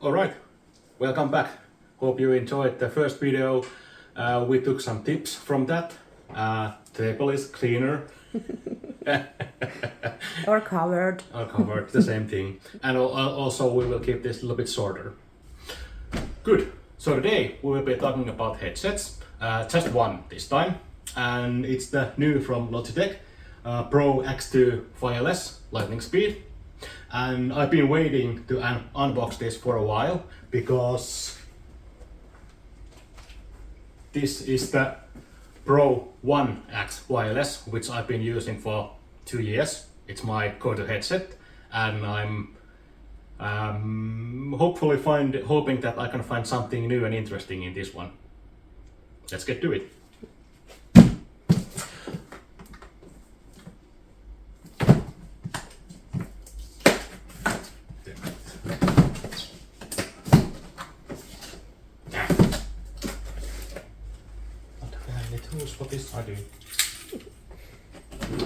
Alright, welcome back. Hope you enjoyed the first video. We took some tips from that. Table is cleaner. Or covered. Or covered, the same thing. And also we will keep this a little bit shorter. Good. So today we will be talking about headsets. Just one this time. And it's the new from Logitech Pro X Wireless lightning speed. And I've been waiting to unbox this for a while because this is the Pro X Wireless, which I've been using for 2 years. It's my go-to headset, and I'm hoping that I can find something new and interesting in this one. Let's get to it. What is I do?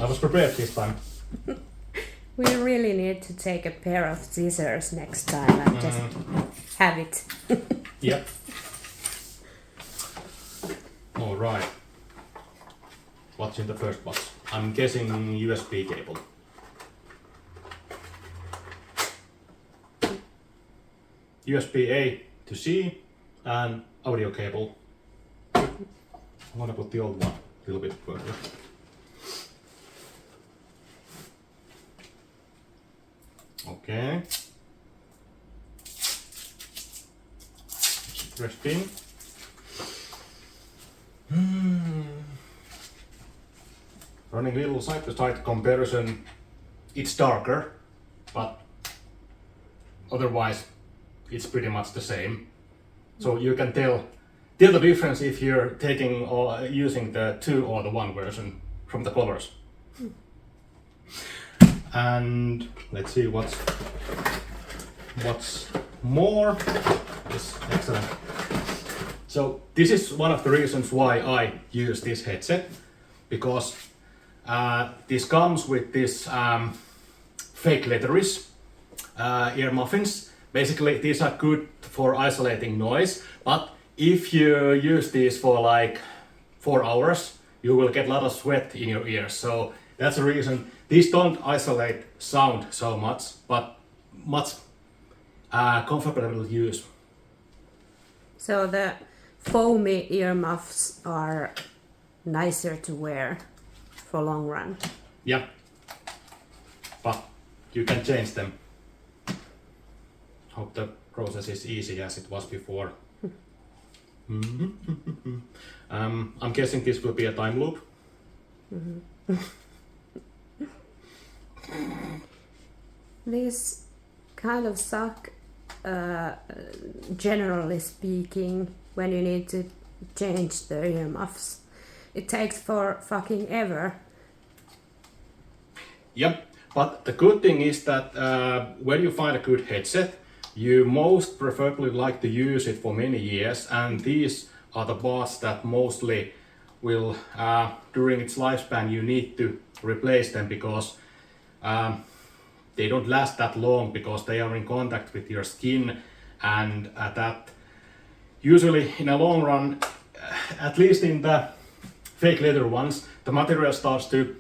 I was prepared this time. We really need to take a pair of scissors next time and just have it. Yep. Alright. What's in the first box? I'm guessing USB cable. USB-A to C and audio cable. I'm gonna put the old one a little bit further. Okay. Interesting. Running little side-to-side comparison. It's darker, but otherwise it's pretty much the same. So you can tell the difference if you're taking or using the 2 or the 1 version from the colors. And let's see what's more. Yes, excellent. So this is one of the reasons why I use this headset, because this comes with this fake leatherish ear muffins. Basically, these are good for isolating noise, but if you use these for like 4 hours, you will get a lot of sweat in your ears. So that's the reason. These don't isolate sound so much, but much comfortable to use. So the foamy earmuffs are nicer to wear for long run. Yeah, but you can change them. Hope the process is easy as it was before. I'm guessing this will be a time loop. These kind of suck, generally speaking, when you need to change the earmuffs. It takes for fucking ever. Yep, but the good thing is that when you find a good headset, you most preferably like to use it for many years, and these are the parts that mostly will, during its lifespan, you need to replace them because they don't last that long because they are in contact with your skin, and that usually in a long run, at least in the fake leather ones, the material starts to,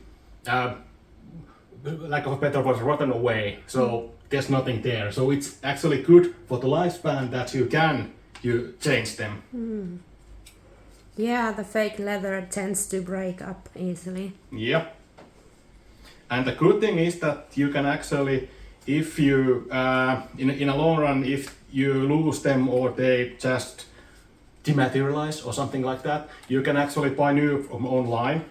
lack of a better word, rotten away. So there's nothing there. So it's actually good for the lifespan that you change them. Yeah, the fake leather tends to break up easily. Yep. And the good thing is that you can actually, if you, in a long run, if you lose them or they just dematerialize or something like that, you can actually buy new from online.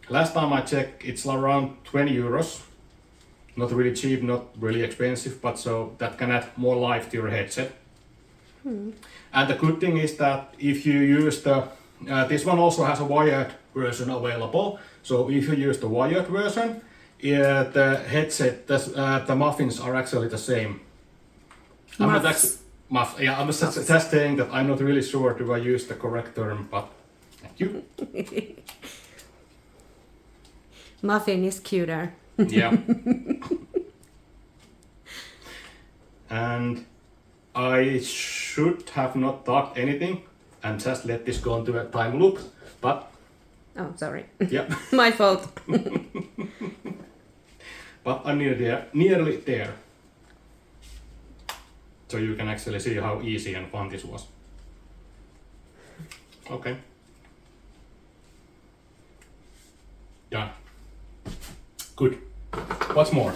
Last time I checked, it's around 20 euros. Not really cheap, not really expensive, but so that can add more life to your headset. And the good thing is that if you use the, this one also has a wired version available. So if you use the wired version, the headset, the muffins are actually the same. I'm not actually, I'm just saying that I'm not really sure do I use the correct term, but thank you. Muffin is cuter. Yeah. And I should have not talked anything and just let this go into a time loop, but Oh, sorry. yeah. My fault. But I'm nearly there. So you can actually see how easy and fun this was. Okay. Done. Good. What's more?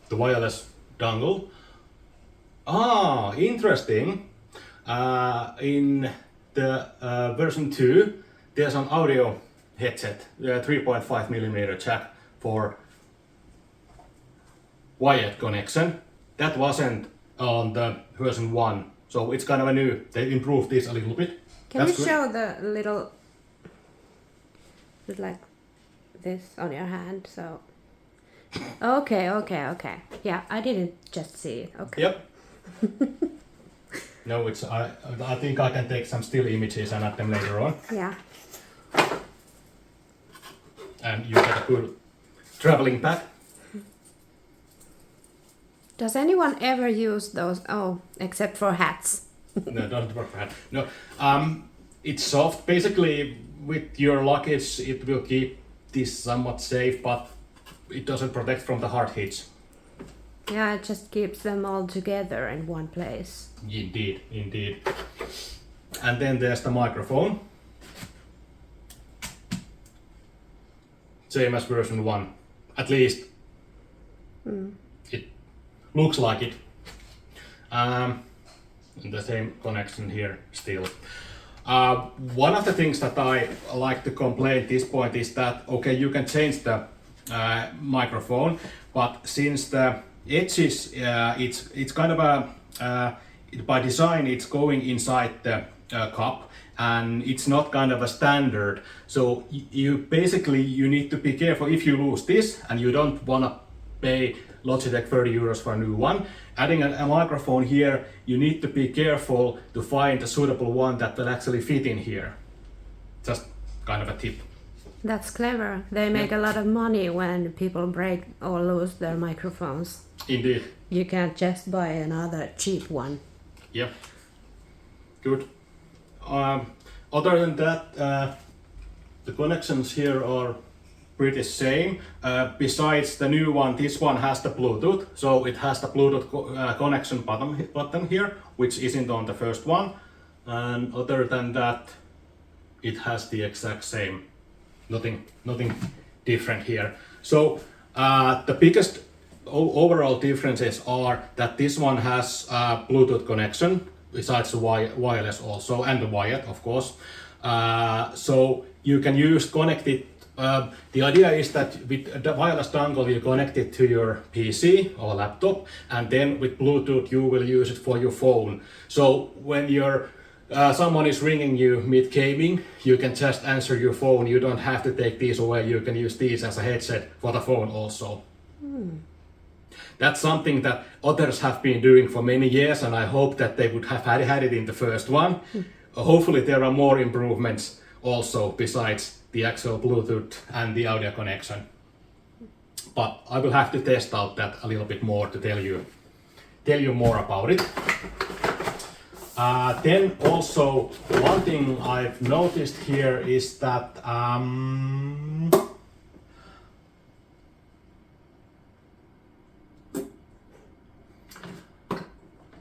The wireless dongle. Interesting. In the version 2, there's an audio headset, 3.5mm jack for wired connection. That wasn't on the version 1, so it's kind of a new. They improved this a little bit. Can you show the little, like this on your hand? So. Okay. Yeah, I didn't just see it. Okay. Yep. No, it's. I think I can take some still images and add them later on. Yeah. And you get a good traveling pack. Does anyone ever use those? Oh, except for hats. No, don't work for that. No, it's soft. Basically, with your luggage, it will keep this somewhat safe, but it doesn't protect from the hard hits. Yeah, it just keeps them all together in one place. Indeed, indeed. And then there's the microphone. Same as version 1. At least it looks like it. And the same connection here still. One of the things that I like to complain at this point is that, okay, you can change the microphone, but since the edges, it's kind of a, by design, it's going inside the cup, and it's not kind of a standard. So you basically, you need to be careful if you lose this and you don't want to pay Logitech 30 euros for a new one. Adding a microphone here, you need to be careful to find a suitable one that will actually fit in here. Just kind of a tip. That's clever. They make a lot of money when people break or lose their microphones. Indeed. You can't just buy another cheap one. Yep. Good. Other than that, the connections here are pretty same. Besides the new one, this one has the Bluetooth, so it has the Bluetooth connection button here, which isn't on the first one. And other than that, it has the exact same. Nothing different here. So the biggest overall differences are that this one has a Bluetooth connection, besides the wireless also, and the wired, of course. So you can connect it. The idea is that with the wireless dongle you connect it to your PC or laptop, and then with Bluetooth you will use it for your phone. So when someone is ringing you mid-gaming, you can just answer your phone. You don't have to take these away. You can use these as a headset for the phone also. That's something that others have been doing for many years, and I hope that they would have had it in the first one. Hopefully there are more improvements also besides the actual Bluetooth and the audio connection. But I will have to test out that a little bit more to tell you more about it. Then also one thing I've noticed here is that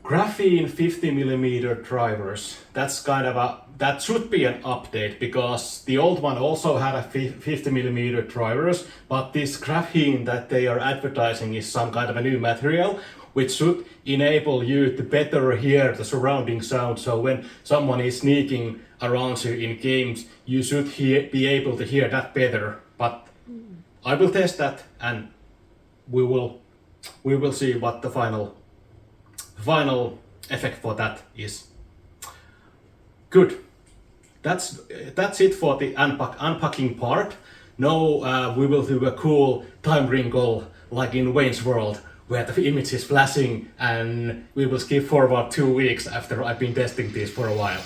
graphene 50mm drivers. That should be an update, because the old one also had a 50mm drivers, but this graphene that they are advertising is some kind of a new material which should enable you to better hear the surrounding sound. So when someone is sneaking around you in games, you should be able to hear that better. But I will test that, and we will see what the final effect for that is. Good. That's it for the unpacking part. Now we will do a cool time wrinkle like in Wayne's World, where the image is flashing, and we will skip forward 2 weeks after I've been testing this for a while.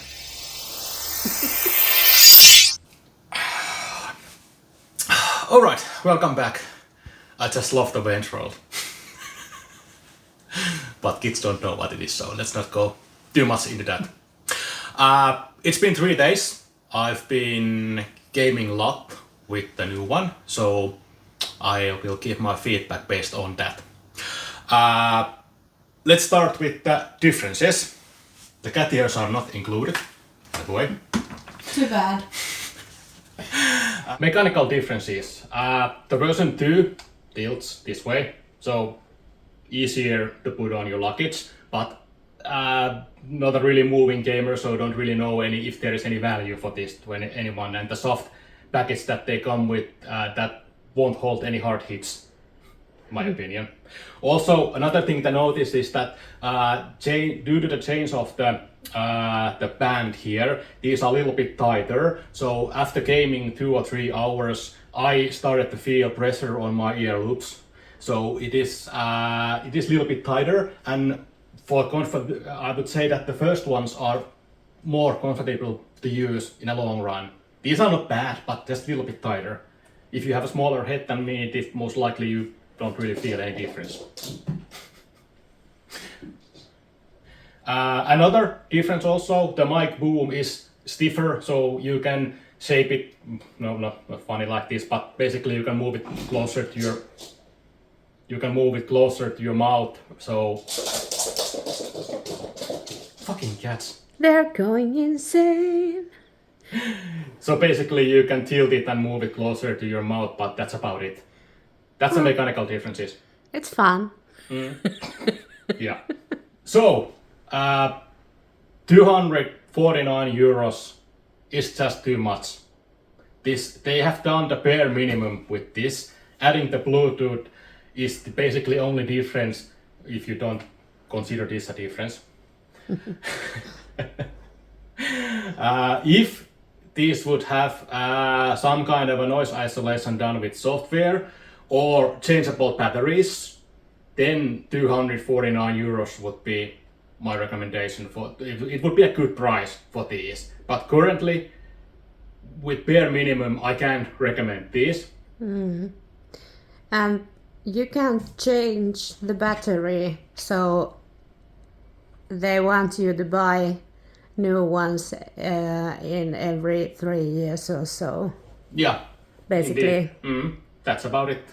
Alright, welcome back. I just love the bench roll. But kids don't know what it is, so let's not go too much into that. It's been 3 days. I've been gaming a lot with the new one, so I will give my feedback based on that. Let's start with the differences. The cat ears are not included, by the way. Too bad. Mechanical differences. The version 2 tilts this way, so easier to put on your luggage, but not a really moving gamer, so don't really know if there is any value for this to anyone. And the soft package that they come with, that won't hold any hard hits, in my opinion. Also, another thing to notice is that due to the change of the band here, these are a little bit tighter. So after gaming 2 or 3 hours, I started to feel pressure on my ear loops. So it is a little bit tighter, and for comfort, I would say that the first ones are more comfortable to use in a long run. These are not bad, but just a little bit tighter. If you have a smaller head than me, it is most likely you don't really feel any difference. Another difference also, the mic boom is stiffer, so you can shape it, no, not funny like this, but basically you can move it closer to your mouth, so fucking cats. They're going insane. So basically you can tilt it and move it closer to your mouth, but that's about it. That's the mechanical differences. It's fun. Yeah. So, 249 euros is just too much. They have done the bare minimum with this. Adding the Bluetooth is basically only difference if you don't consider this a difference. If these would have some kind of a noise isolation done with software or changeable batteries, then 249 euros would be my recommendation. It would be a good price for these. But currently, with bare minimum, I can't recommend these. And you can change the battery, so they want you to buy new ones in every 3 years or so. Yeah. Basically. That's about it.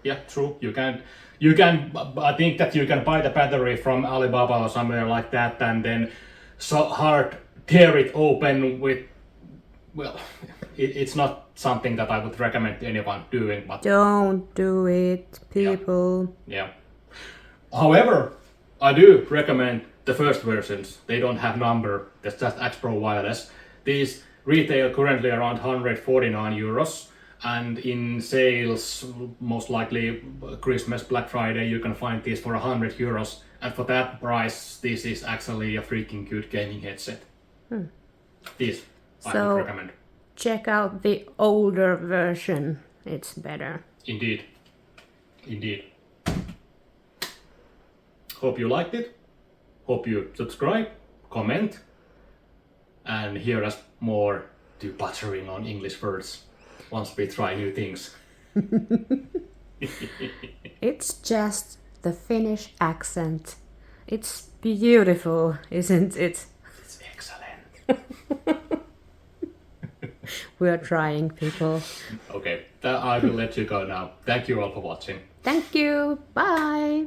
Yeah, true. You can. I think that you can buy the battery from Alibaba or somewhere like that, and then tear it open with. Well, it's not something that I would recommend to anyone doing. But don't do it, people. Yeah. However, I do recommend the first versions. They don't have number. That's just X Pro Wireless. These retail currently around 149 euros. And in sales, most likely Christmas, Black Friday, you can find these for 100 euros. And for that price, this is actually a freaking good gaming headset. This I would recommend. Check out the older version. It's better. Indeed. Hope you liked it. Hope you subscribe, comment, and hear us more to buttering on English words once we try new things. It's just the Finnish accent. It's beautiful, isn't it? It's excellent. We're trying, people. Okay, I will let you go now. Thank you all for watching. Thank you. Bye.